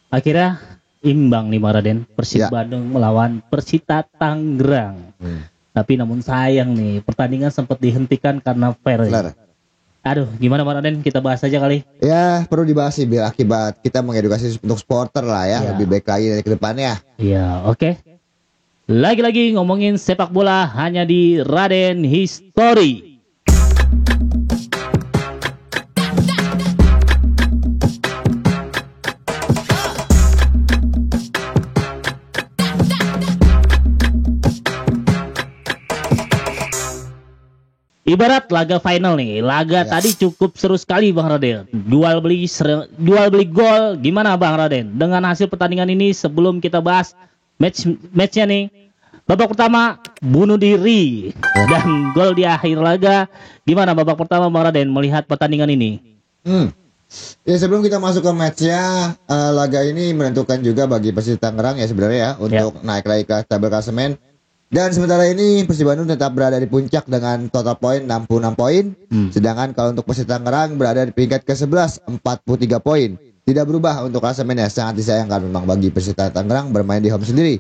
Akhirnya imbang nih Raden. Persib Ya. Bandung melawan Persita Tangerang. Tapi namun sayang nih, pertandingan sempat dihentikan karena VAR. Benar. Aduh, gimana Raden? Kita bahas aja kali. Ya perlu dibahas sih biar akibat kita mengedukasi untuk supporter lah ya, Ya. lebih baik lagi dari ke depannya. Iya, oke. Lagi-lagi ngomongin sepak bola hanya di Raden History. Ibarat laga final nih, laga Ya. tadi cukup seru sekali Bang Raden. Jual beli gol, gimana Bang Raden? Dengan hasil pertandingan ini sebelum kita bahas matchnya nih, babak pertama bunuh diri dan gol di akhir laga. Gimana babak pertama Bang Raden melihat pertandingan ini? Ya sebelum kita masuk ke matchnya, laga ini menentukan juga bagi Persita Tangerang ya sebenarnya ya untuk naik lagi ke tabel klasemen. Dan sementara ini Persib Bandung tetap berada di puncak dengan total poin 66 poin. Sedangkan kalau untuk Persita Tangerang berada di peringkat ke-11 43 poin. Tidak berubah untuk klasemennya, sangat disayangkan memang bagi Persita Tangerang bermain di home sendiri.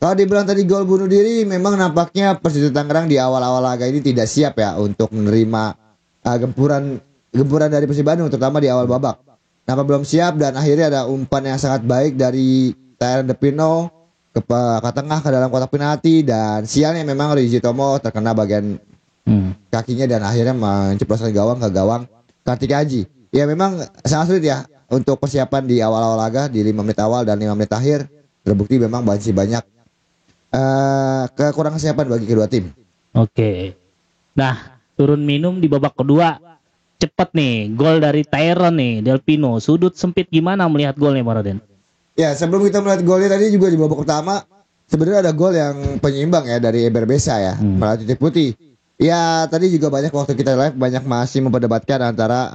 Kalau dibilang tadi gol bunuh diri, memang nampaknya Persita Tangerang di awal-awal laga ini tidak siap ya untuk menerima gempuran dari Persib Bandung terutama di awal babak. Nampak belum siap dan akhirnya ada umpan yang sangat baik dari Tyron Depino ke tengah ke dalam kotak penalti dan sialnya memang Ryuji Tomo terkena bagian kakinya dan akhirnya menceploskan gawang ke gawang Kartika Aji. Ya memang sangat sulit ya untuk persiapan di awal-awal laga di 5 menit awal dan 5 menit akhir terbukti memang masih banyak kekurangan kesiapan bagi kedua tim. Oke. Nah, turun minum di babak kedua. Cepet nih, gol dari Tyron nih, Delpino. Sudut sempit gimana melihat golnya Bang Raden? Ya sebelum kita melihat golnya tadi juga di babak pertama sebenarnya ada gol yang penyeimbang ya dari Eber Besa ya melalui titik putih. Ya tadi juga banyak waktu kita live banyak masih memperdebatkan antara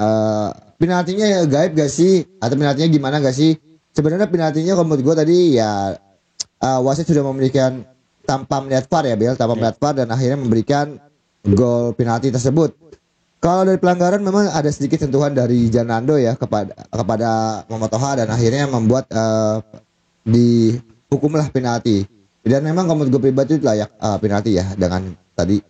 penaltinya ya gaib gak sih atau penaltinya gimana gak sih. Sebenarnya penaltinya kalau menurut gue tadi ya wasit sudah memberikan tanpa melihat VAR ya Bel, tanpa melihat VAR dan akhirnya memberikan gol penalti tersebut. Kalau dari pelanggaran memang ada sedikit sentuhan dari Janando ya kepada Muhammad Toha dan akhirnya membuat dihukumlah penalti. Dan memang kalau menurut gue pribadi itu layak penalti ya dengan tadi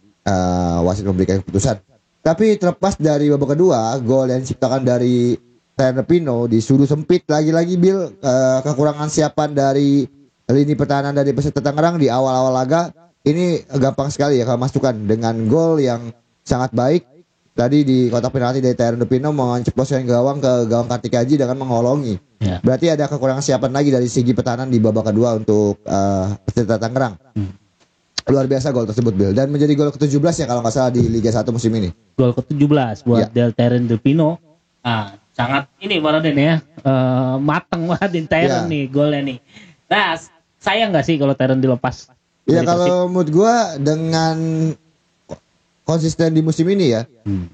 wasit memberikan keputusan. Tapi terlepas dari babak kedua, gol yang diciptakan dari Tyron Pino di sudut sempit lagi-lagi Bill kekurangan siapan dari lini pertahanan dari Persita Tangerang di awal-awal laga ini gampang sekali ya kalau masukkan dengan gol yang sangat baik. Tadi di kotak penalti dari Tyron Depino menceploskan gawang ke gawang Kartika Aji dengan mengolongi. Ya. Berarti ada kekurangan siapan lagi dari segi pertahanan di babak kedua untuk Persita Tangerang. Luar biasa gol tersebut Bill dan menjadi gol ke-17 ya kalau nggak salah di Liga 1 musim ini. Gol ke-17 buat Tyron Depino. Sangat ini Raden ya. Mateng banget Tyron nih golnya nih. Nah, sayang nggak sih kalau Tyron dilepas? Ya kalau menurut gua dengan konsisten di musim ini ya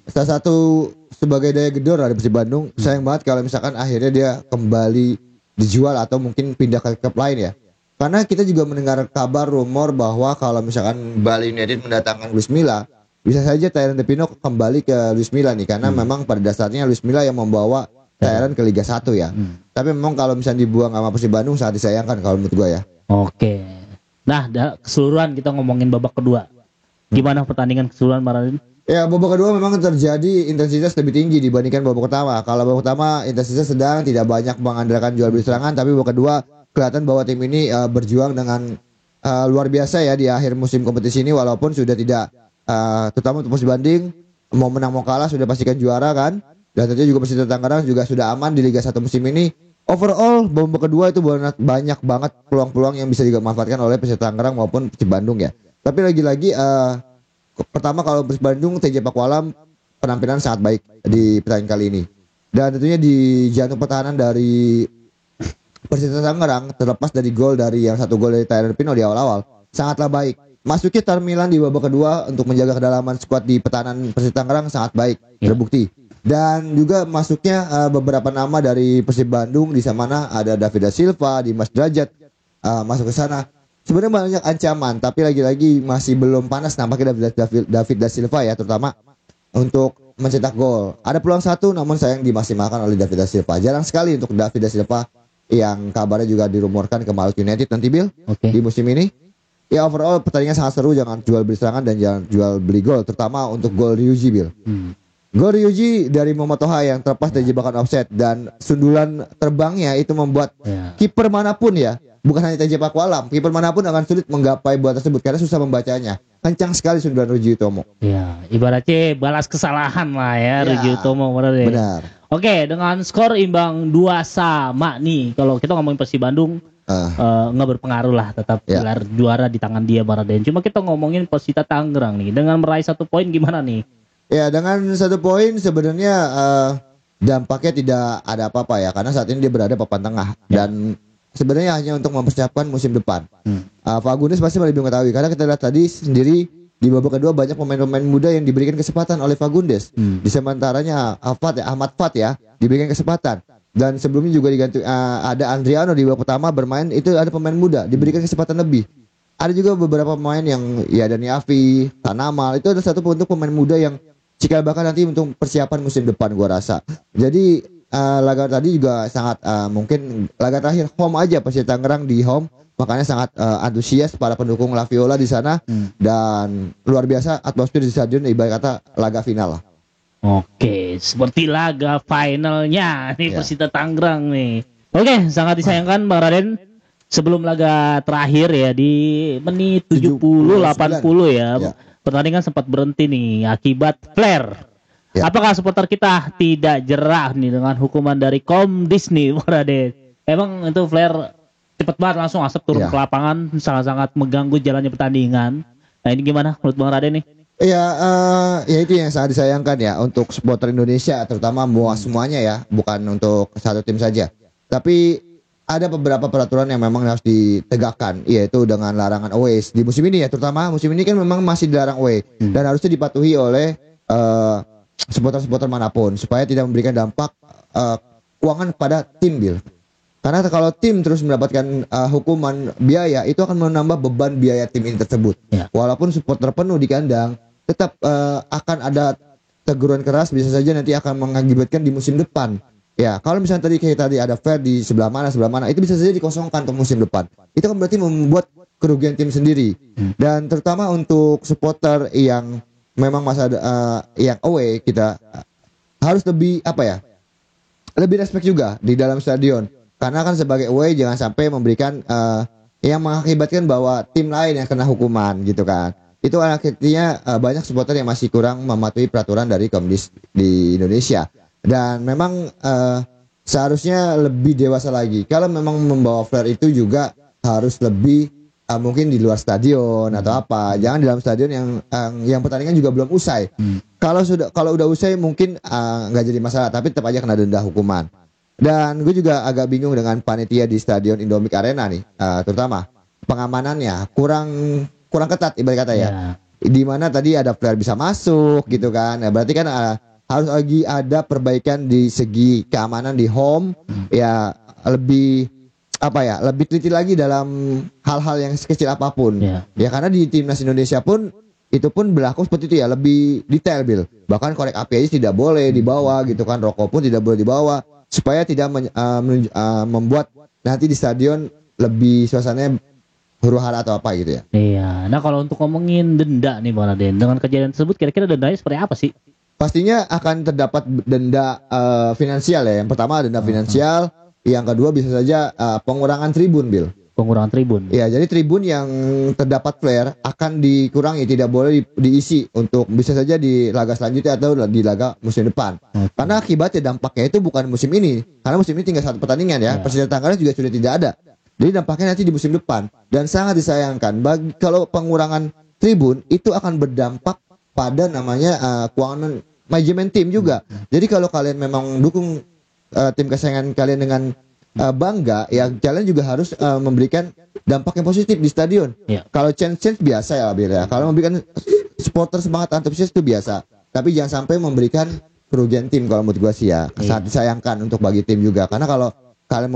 salah satu sebagai daya gedor dari Persib Bandung sayang banget kalau misalkan akhirnya dia kembali dijual atau mungkin pindah ke klub lain ya karena kita juga mendengar kabar rumor bahwa kalau misalkan Bali United mendatangkan Luis Milla bisa saja Tyron Depino kembali ke Luis Milla nih karena memang pada dasarnya Luis Milla yang membawa Tyron ke Liga 1 ya tapi memang kalau misalnya dibuang sama Persib Bandung sangat disayangkan kalau menurut gua ya. Oke. Nah keseluruhan kita ngomongin babak kedua. Gimana pertandingan keseluruhan Raden? Ya babak kedua memang terjadi intensitas lebih tinggi dibandingkan babak pertama. Kalau babak pertama intensitas sedang tidak banyak mengandalkan jual beli serangan, tapi babak kedua kelihatan bahwa tim ini berjuang dengan luar biasa ya di akhir musim kompetisi ini walaupun sudah tidak terutama untuk Persib Bandung mau menang mau kalah sudah pastikan juara kan. Dan tentunya juga Persita Tangerang juga sudah aman di Liga 1 musim ini. Overall babak kedua itu banyak banget peluang-peluang yang bisa dimanfaatkan oleh Persita Tangerang maupun Persib Bandung ya. Tapi lagi-lagi pertama kalau Persib Bandung TJ Pakualam penampilan sangat baik di pertandingan kali ini. Dan tentunya di jantung pertahanan dari Persita Tangerang terlepas dari gol dari yang satu gol dari Tyron Pino di awal-awal sangatlah baik. Masuknya Inter Milan di babak kedua untuk menjaga kedalaman skuad di pertahanan Persita Tangerang sangat baik terbukti. Dan juga masuknya beberapa nama dari Persib Bandung di mana ada David da Silva, Dimas Derajat masuk ke sana. Sebenarnya banyak ancaman, tapi lagi-lagi masih belum panas nampaknya David da Silva ya, terutama untuk mencetak gol. Ada peluang satu, namun sayang dimaksimalkan oleh David da Silva. Jarang sekali untuk David da Silva yang kabarnya juga dirumorkan ke Maluku United nanti Bill Oke. di musim ini. Ya overall pertandingan sangat seru, jangan jual beli serangan dan jangan jual beli gol, terutama untuk gol Ryuji Bill. Gol Ryuji dari Momotoha yang terlepas dari jebakan offset dan sundulan terbangnya itu membuat kiper manapun ya, bukan hanya TJ Pakualam, kiper manapun akan sulit menggapai bola tersebut karena susah membacanya. Kencang sekali sundulan Ryuji Utomo. Ya, ibaratnya balas kesalahan lah ya, Ryuji Utomo. Benar. Oke, dengan skor imbang 2-2 nih, kalau kita ngomongin Persib Bandung nggak berpengaruh lah, tetap gelar juara di tangan dia Bang Raden. Cuma kita ngomongin Persita Tangerang nih, dengan meraih 1 poin gimana nih? Ya, dengan 1 poin sebenarnya dampaknya tidak ada apa-apa ya, karena saat ini dia berada papan tengah dan sebenarnya hanya untuk mempersiapkan musim depan. Fagundes pasti lebih mengetahui karena kita lihat tadi sendiri di babak kedua banyak pemain-pemain muda yang diberikan kesempatan oleh Fagundes. Di sementaranya Ahmad Fat ya diberikan kesempatan. Dan sebelumnya juga diganti ada Andriano di babak pertama bermain, itu ada pemain muda diberikan kesempatan lebih. Ada juga beberapa pemain yang ya Dani Afi, Tanamal, itu ada satu untuk pemain muda yang cikal bakal nanti untuk persiapan musim depan gua rasa. Jadi laga tadi juga sangat mungkin laga terakhir home aja Persita Tangerang di home, makanya sangat antusias para pendukung La Viola di sana dan luar biasa atmosfer di stadion, ibarat kata laga final lah. Oke, seperti laga finalnya nih Persita Tangerang nih. Oke, sangat disayangkan Bang Raden. Sebelum laga terakhir ya di menit 70-80 ya, pertandingan sempat berhenti nih akibat flare. Apakah supporter kita tidak jerah nih dengan hukuman dari Komdis nih Bang Raden? Emang itu flare cepet banget langsung asap turun ke lapangan, sangat-sangat mengganggu jalannya pertandingan. Nah ini gimana menurut Bang Raden nih? Ya itu yang sangat disayangkan ya untuk supporter Indonesia, terutama semuanya ya, bukan untuk satu tim saja. Tapi ada beberapa peraturan yang memang harus ditegakkan, yaitu dengan larangan away di musim ini ya, terutama musim ini kan memang masih dilarang away dan harusnya dipatuhi oleh supporter-supporter manapun supaya tidak memberikan dampak keuangan pada tim Bill. Karena kalau tim terus mendapatkan hukuman biaya, itu akan menambah beban biaya tim ini tersebut. Walaupun supporter penuh di kandang, tetap akan ada teguran keras, bisa saja nanti akan mengakibatkan di musim depan. Ya, kalau misalnya tadi ada fair di sebelah mana, itu bisa saja dikosongkan untuk musim depan. Itu kan berarti membuat kerugian tim sendiri. Dan terutama untuk supporter yang memang yang away, kita harus lebih lebih respect juga di dalam stadion. Karena kan sebagai away jangan sampai memberikan yang mengakibatkan bahwa tim lain yang kena hukuman gitu kan. Itu akhirnya banyak supporter yang masih kurang mematuhi peraturan dari Komdis di Indonesia. Dan memang seharusnya lebih dewasa lagi. Kalau memang membawa flare itu juga harus lebih mungkin di luar stadion atau apa. Jangan di dalam stadion yang pertandingan juga belum usai. Kalau udah usai mungkin nggak jadi masalah, tapi tetap aja kena denda hukuman. Dan gue juga agak bingung dengan panitia di Stadion Indomik Arena nih, terutama pengamanannya kurang ketat ibarat kata ya. Di mana tadi ada flare bisa masuk gitu kan. Nah, berarti kan harus lagi ada perbaikan di segi keamanan di home ya, lebih teliti lagi dalam hal-hal yang sekecil apapun. Ya karena di timnas Indonesia pun itu pun berlaku seperti itu ya, lebih detail Bill. Bahkan korek api aja tidak boleh dibawa gitu kan, rokok pun tidak boleh dibawa supaya tidak membuat nanti di stadion lebih suasananya huru-hara atau apa gitu ya. Iya. Nah kalau untuk ngomongin denda nih Bang Raden, dengan kejadian tersebut kira-kira dendanya seperti apa sih? Pastinya akan terdapat denda finansial ya. Yang pertama denda finansial, yang kedua bisa saja pengurangan tribun Bill. Pengurangan tribun. Ya, jadi tribun yang terdapat flare akan dikurangi, tidak boleh diisi untuk bisa saja di laga selanjutnya atau di laga musim depan. Karena akibatnya dampaknya itu bukan musim ini. Karena musim ini tinggal 1 pertandingan ya. Persita Tangerang juga sudah tidak ada. Jadi dampaknya nanti di musim depan, dan sangat disayangkan kalau pengurangan tribun itu akan berdampak pada namanya keuangan manajemen tim juga. Jadi kalau kalian memang dukung tim kesayangan kalian dengan bangga, ya kalian juga harus memberikan dampak yang positif di stadion. Kalau change biasa ya Bil ya. Kalau memberikan supporter semangat antusias itu biasa. Tapi jangan sampai memberikan kerugian tim kalau menurut gua sih ya. Sangat disayangkan untuk bagi tim juga. Karena kalau kalian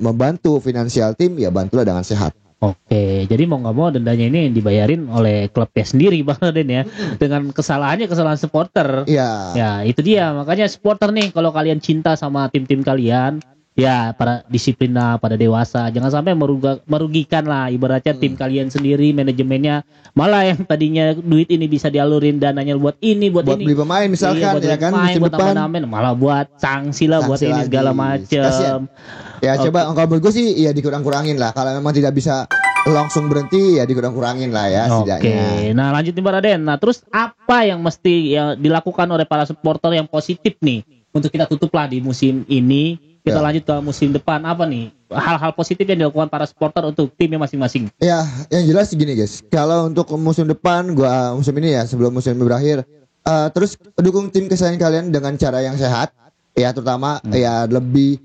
membantu finansial tim, ya bantulah dengan sehat. Oke, jadi mau nggak mau dendanya ini dibayarin oleh klubnya sendiri Bang Raden ya, dengan kesalahan supporter. Ya itu dia, makanya supporter nih kalau kalian cinta sama tim-tim kalian, ya pada disiplin lah, pada dewasa. Jangan sampai merugikan lah ibaratnya tim kalian sendiri, manajemennya. Malah yang tadinya duit ini bisa dialurin dananya buat ini, buat ini. beli pemain misalkan, Iya, buat ya beli kan, pemain, musim buat depan. nambah-nambahin, malah buat sanksi lah, buat Sanksi ini lagi. segala Kasian. macam. Ya coba kalau menurut gue sih ya dikurang-kurangin lah. Kalau memang tidak bisa langsung berhenti ya dikurang-kurangin lah ya Oke, setidaknya. nah lanjut nih Mbak Raden. Nah terus apa yang mesti ya dilakukan oleh para supporter yang positif nih untuk kita tutup lah di musim ini. Kita Ya. lanjut ke musim depan, apa nih hal-hal positif yang dilakukan para supporter untuk timnya masing-masing. Ya, yang jelas gini guys. Kalau untuk musim depan, musim ini ya sebelum musim ini berakhir, terus dukung tim kesayangan kalian dengan cara yang sehat. Ya, terutama ya lebih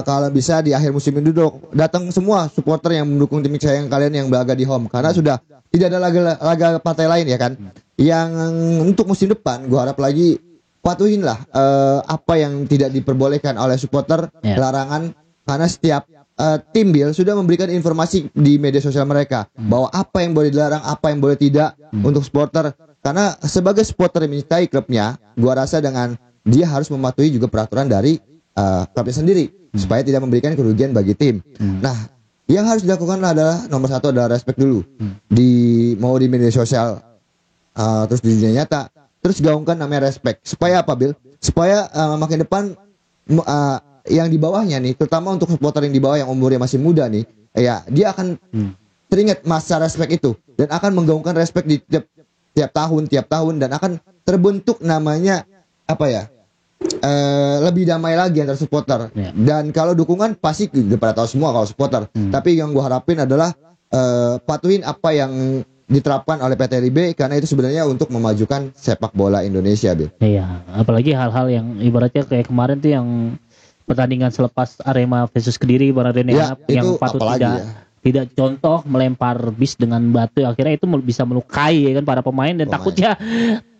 kalau bisa di akhir musim ini duduk datang semua supporter yang mendukung tim kesayangan kalian yang berlaga di home, karena sudah tidak ada laga partai lain ya kan. Yang untuk musim depan, gua harap lagi patuhin lah apa yang tidak diperbolehkan oleh supporter, Ya. larangan, karena setiap tim Bill sudah memberikan informasi di media sosial mereka bahwa apa yang boleh dilarang, apa yang boleh tidak untuk supporter. Karena sebagai supporter yang mencintai klubnya, gua rasa dengan dia harus mematuhi juga peraturan dari klubnya sendiri supaya tidak memberikan kerugian bagi tim. Nah, yang harus dilakukan adalah nomor satu adalah respect dulu mau di media sosial, terus di dunia nyata. Terus gaungkan namanya respect. Supaya apa, Bill? Supaya makin depan yang di bawahnya nih, terutama untuk supporter yang di bawah yang umurnya masih muda nih, ya dia akan teringat masa respect itu dan akan menggaungkan respect di tiap tahun dan akan terbentuk namanya apa ya? Lebih damai lagi antar supporter. Ya. Dan kalau dukungan pasti udah pada tahu semua kalau supporter. Tapi yang gua harapin adalah patuhin apa yang diterapkan oleh PT LIB, karena itu sebenarnya untuk memajukan sepak bola Indonesia, Bil. Iya, apalagi hal-hal yang ibaratnya kayak kemarin tuh yang pertandingan selepas Arema versus Kediri Mbak Raden Ya, yang itu patut apalagi tidak contoh melempar bis dengan batu, akhirnya itu bisa melukai ya kan para pemain dan Pemain. takutnya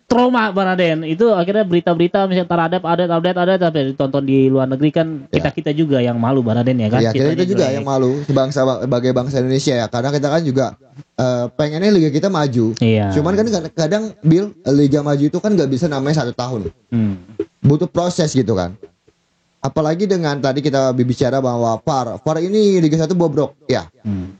trauma Mbak Raden. Itu akhirnya berita-berita misalnya update tapi ditonton di luar negeri kan kita juga yang malu Mbak Raden ya kan. Ya, kita Ceritanya juga jelek. yang malu sebagai bangsa Indonesia ya, karena kita kan juga pengennya liga kita maju. Iya. Cuman kan kadang Bill, liga maju itu kan nggak bisa namanya 1 tahun. Butuh proses gitu kan. Apalagi dengan tadi kita bicara bahwa VAR ini Liga 1 bobrok. Ya.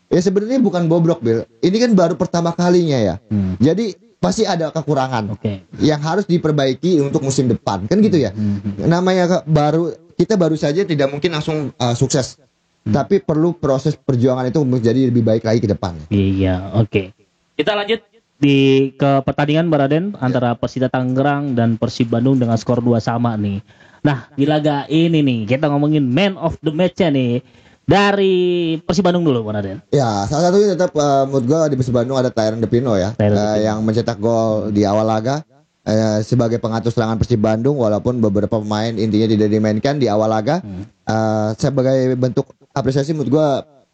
Ya sebenarnya bukan bobrok, Bill. Ini kan baru pertama kalinya ya. Jadi pasti ada kekurangan Oke. yang harus diperbaiki untuk musim depan. Kan gitu ya. Namanya kita baru saja tidak mungkin langsung sukses. Tapi perlu proses perjuangan itu menjadi lebih baik lagi ke depan. Iya, oke. Kita lanjut ke pertandingan Mbak Raden antara Persita Tangerang dan Persib Bandung dengan skor 2-2 nih. Nah, di laga ini nih kita ngomongin man of the match-nya nih. Dari Persib Bandung dulu Mbak Raden. Ya, salah satunya tetap menurut gue di Persib Bandung ada Tyron De Pino ya, yang mencetak gol di awal laga sebagai pengatur serangan Persib Bandung, walaupun beberapa pemain intinya tidak dimainkan di awal laga. Sebagai bentuk apresiasi menurut gue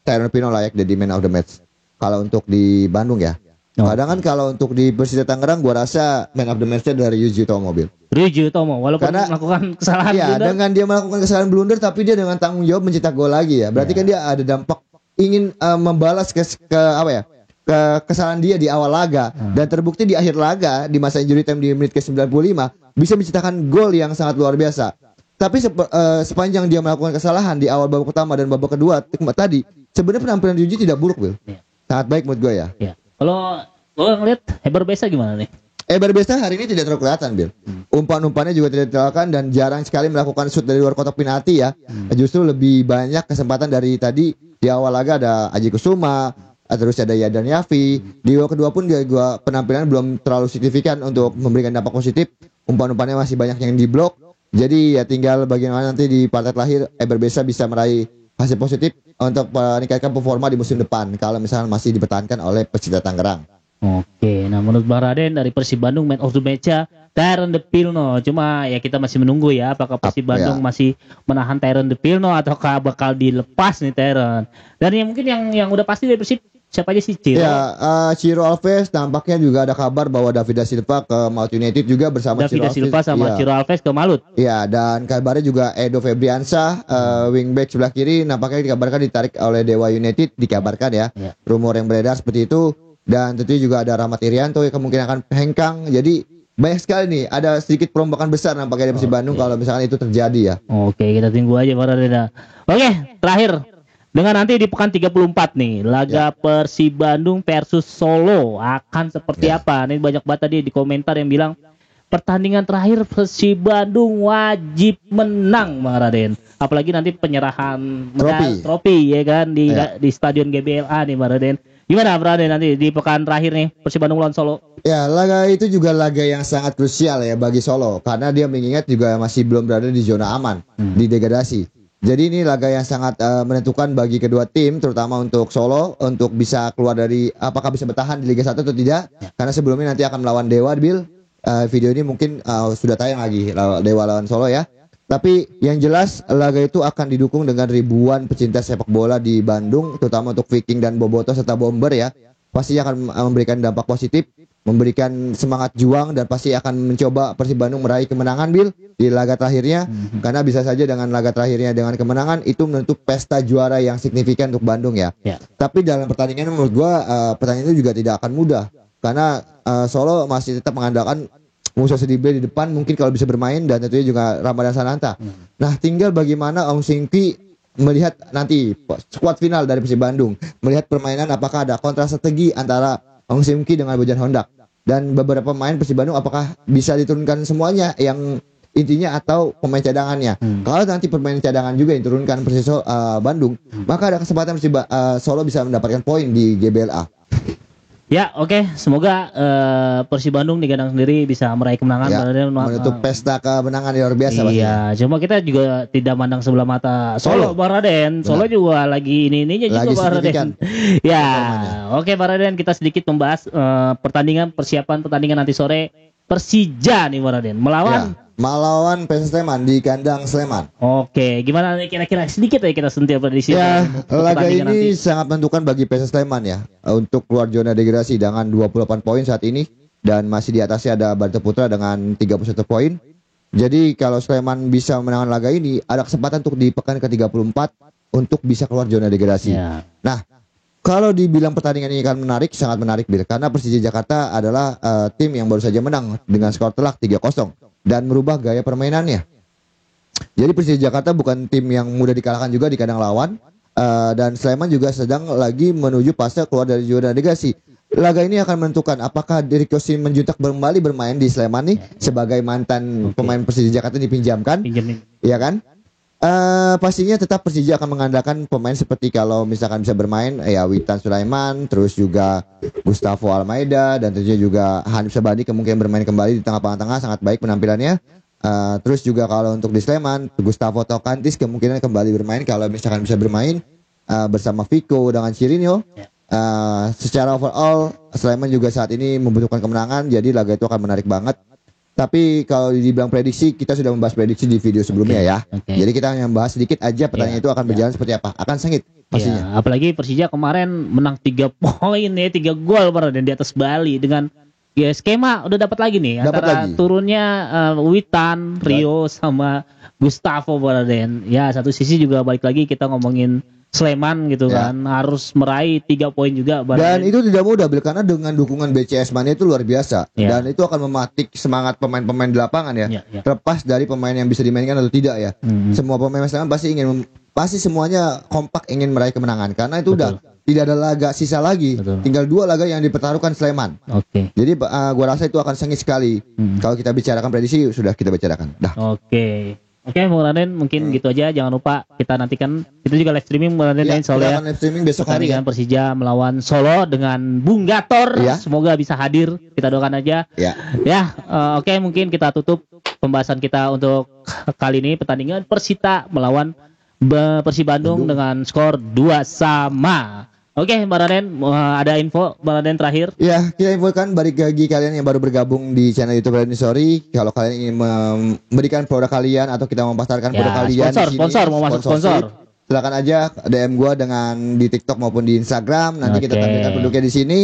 Tyron De Pino layak jadi man of the match kalau untuk di Bandung ya. Kadang kan kalau untuk di Persita Tangerang gua rasa man of the match-nya dari Yuji Utomo, Bil. Ryuji Utomo walaupun Karena- melakukan kesalahan Iya, blunder. dengan dia melakukan kesalahan blunder tapi dia dengan tanggung jawab mencetak gol lagi ya. Berarti kan dia ada dampak ingin membalas ke apa ya? Ke kesalahan dia di awal laga dan terbukti di akhir laga di masa injury time di menit ke-95 bisa menciptakan gol yang sangat luar biasa. Tapi sepanjang dia melakukan kesalahan di awal babak pertama dan babak kedua tadi, sebenarnya penampilan Yuji tidak buruk, Bil. Iya. Sangat baik menurut gue ya. Ya. Kalau lo ngeliat Heber Besa gimana nih? Berbeda hari ini tidak terlalu kelihatan, Bil. Umpan-umpannya juga tidak dilakukan dan jarang sekali melakukan shoot dari luar kotak penalti ya. Justru lebih banyak kesempatan dari tadi di awal laga ada Aji Kusuma, terus ada Yadan Yafi. Di babak kedua pun gua penampilan belum terlalu signifikan untuk memberikan dampak positif. Umpan-umpannya masih banyak yang diblok. Jadi ya tinggal bagaimana nanti di partai terakhir Berbesa bisa meraih hasil positif untuk meningkatkan performa di musim depan kalau misalnya masih dipertahankan oleh Persita Tangerang. Oke, nah menurut Bang Raden dari Persib Bandung man of the match-nya Tyron De Pilno. Cuma ya kita masih menunggu ya apakah Persib Bandung masih menahan Tyron De Pilno ataukah bakal dilepas nih Tyron. Dan yang mungkin yang udah pasti dari Persib siapa aja sih Ciro? Ya, Ciro Alves tampaknya juga ada kabar bahwa David da Silva ke Maut United juga bersama David da Ciro Silva Alves. sama Iya. Ciro Alves ke Malut. Ya, dan kabarnya juga Edo Febriansyah, wingback sebelah kiri nampaknya dikabarkan ditarik oleh Dewa United, dikabarkan ya. Ya. Rumor yang beredar seperti itu. Dan tentunya juga ada Rahmat Irianto yang kemungkinan akan hengkang. Jadi banyak sekali nih, ada sedikit perombakan besar nampaknya dari Persib Bandung kalau misalkan itu terjadi ya. Oke, kita tunggu aja Bang Raden. Oke, terakhir dengan nanti di pekan 34 nih, laga Persib Bandung versus Solo akan seperti apa? Nih banyak banget tadi di komentar yang bilang pertandingan terakhir Persib Bandung wajib menang Bang Raden. Apalagi nanti penyerahan trofi ya kan di Stadion GBLA nih Bang Raden. Gimana Bang Raden nanti di pekan terakhir nih Persib Bandung lawan Solo? Ya, laga itu juga laga yang sangat krusial ya bagi Solo karena dia mengingat juga masih belum berada di zona aman di degradasi. Jadi ini laga yang sangat menentukan bagi kedua tim, terutama untuk Solo untuk bisa keluar dari apakah bisa bertahan di Liga 1 atau tidak. Karena sebelumnya nanti akan melawan Dewa, Bill. Video ini mungkin sudah tayang lagi Dewa lawan Solo ya. Tapi yang jelas laga itu akan didukung dengan ribuan pecinta sepak bola di Bandung, terutama untuk Viking dan Boboto serta Bomber ya. Pasti akan memberikan dampak positif, memberikan semangat juang dan pasti akan mencoba Persib Bandung meraih kemenangan Bill di laga terakhirnya. Karena bisa saja dengan laga terakhirnya dengan kemenangan itu menentu pesta juara yang signifikan untuk Bandung ya. Tapi dalam pertandingan menurut gua pertandingan itu juga tidak akan mudah karena Solo masih tetap mengandalkan Musa Sidibe di depan mungkin kalau bisa bermain dan tentunya juga Ramadan Sananta. Nah, tinggal bagaimana Ong Singki melihat nanti skuad final dari Persib Bandung, melihat permainan apakah ada kontra strategi antara Ong Singki dengan Bojan Hondak dan beberapa pemain Persib Bandung apakah bisa diturunkan semuanya yang intinya atau pemain cadangannya. Kalau nanti pemain cadangan juga yang diturunkan Persib Bandung, maka ada kesempatan Persib Solo bisa mendapatkan poin di GBLA. Ya, oke. Semoga Persib Bandung di kandang sendiri bisa meraih kemenangan. Menutup pesta kemenangan yang luar biasa. Iya, cuma kita juga tidak mandang sebelah mata Solo, Bang Raden. Solo juga lagi ininya juga Bang Raden. Ya, oke Bang Raden, kita sedikit membahas persiapan pertandingan nanti sore Persija nih Bang Raden melawan PSS Sleman di kandang Sleman. Oke, gimana nih kira-kira sedikit aja kita sentuh prediksi. Ya, laga ini sangat menentukan bagi PSS Sleman ya untuk keluar zona degradasi dengan 28 poin saat ini dan masih di atasnya ada Barito Putra dengan 31 poin. Jadi kalau Sleman bisa menangkan laga ini ada kesempatan untuk di pekan ke-34 untuk bisa keluar zona degradasi. Nah, kalau dibilang pertandingan ini akan menarik, sangat menarik karena Persija Jakarta adalah tim yang baru saja menang dengan skor telak 3-0 dan merubah gaya permainannya. Jadi Persija Jakarta bukan tim yang mudah dikalahkan juga di kandang lawan dan Sleman juga sedang lagi menuju fase keluar dari zona degradasi. Laga ini akan menentukan apakah Derrick Yossi menjuntak kembali bermain di Sleman nih sebagai mantan pemain Persija Jakarta dipinjamkan, ya kan? Pastinya tetap Persija akan mengandalkan pemain seperti kalau misalkan bisa bermain ya Witan Sulaiman, terus juga Gustavo Almeida dan tentunya juga Hanif Sabandi kemungkinan bermain kembali di tengah sangat baik penampilannya. Terus juga kalau untuk di Sleman Gustavo Tokantis kemungkinan kembali bermain kalau misalkan bisa bermain bersama Vico dengan Cirinho. Secara overall Sleman juga saat ini membutuhkan kemenangan, jadi laga itu akan menarik banget. Tapi kalau dibilang prediksi, kita sudah membahas prediksi di video sebelumnya ya. Jadi kita hanya membahas sedikit aja pertandingan itu akan berjalan seperti apa. Akan sengit pastinya. Apalagi Persija kemarin menang 3 poin ya, 3 gol dan di atas Bali dengan skema udah dapat lagi nih antara turunnya Witan, Rio sama Gustavo Baraden. Ya, satu sisi juga balik lagi kita ngomongin Sleman gitu kan harus meraih 3 poin juga dan itu tidak mudah karena dengan dukungan BCS Mania itu luar biasa dan itu akan mematik semangat pemain-pemain di lapangan ya. Terlepas dari pemain yang bisa dimainkan atau tidak ya. Semua pemain Sleman pasti semuanya kompak ingin meraih kemenangan karena itu udah tidak ada laga sisa lagi. Tinggal 2 laga yang dipertaruhkan Sleman. Jadi gua rasa itu akan sengit sekali. Kalau kita bicarakan prediksi sudah kita bicarakan. Oke, Bung Raden mungkin gitu aja. Jangan lupa kita nantikan kita juga live streaming Bung Raden soalnya. Live streaming besok hari dengan Persija melawan Solo dengan Bung Gator. Semoga bisa hadir. Kita doakan aja. Oke, mungkin kita tutup pembahasan kita untuk kali ini pertandingan Persita melawan Persib Bandung dengan skor 2-2. Oke, Mbak Raden, ada info Mbak Raden terakhir? Ya, kita infokan bagi kalian yang baru bergabung di channel YouTube Raden Story, kalau kalian ingin memberikan produk kalian atau kita memasarkan produk kalian sponsor mau masuk sponsor. Silakan aja DM gua dengan di TikTok maupun di Instagram. Nanti kita tampilkan produknya di sini.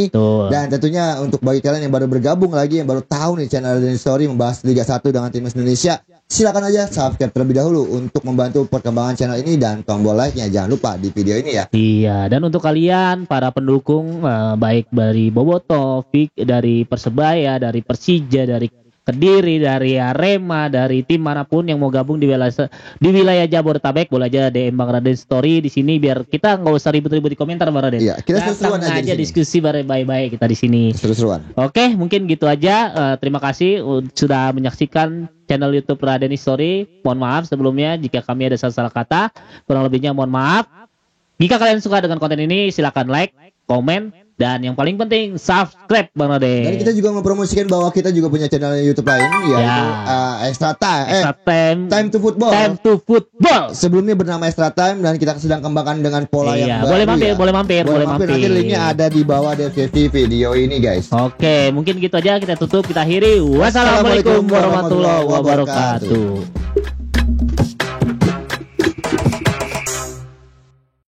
Dan tentunya untuk bagi kalian yang baru bergabung lagi, yang baru tahu nih channel Raden Story membahas Liga 1 dengan timnas Indonesia, silakan aja subscribe terlebih dahulu untuk membantu perkembangan channel ini dan tombol like-nya jangan lupa di video ini ya. Iya, dan untuk kalian para pendukung baik dari Boboto, dari Persebaya, dari Persija, dari Kediri, dari Arema, dari tim manapun yang mau gabung di wilayah Jabodetabek, boleh aja DM Bang Raden Story di sini biar kita nggak usah ribut-ribut di komentar Bang Raden. Iya, kita seru-seruan Datang aja di sini. diskusi baik-baik kita di sini. Seru-seruan. Oke, mungkin gitu aja. Terima kasih sudah menyaksikan channel YouTube Raden Story. Mohon maaf sebelumnya jika kami ada salah kata, kurang lebihnya mohon maaf. Jika kalian suka dengan konten ini, silakan like, komen, dan yang paling penting subscribe Bang Raden. Dan kita juga mempromosikan bahwa kita juga punya channel YouTube lain yaitu Extra Time to Football. Time to Football. Sebelumnya bernama Extra Time dan kita sedang kembangkan dengan pola yang baru. Boleh mampir. Nanti linknya ada di bawah deskripsi video ini guys. Oke, mungkin gitu aja kita tutup, kita akhiri. Wassalamualaikum warahmatullahi wabarakatuh.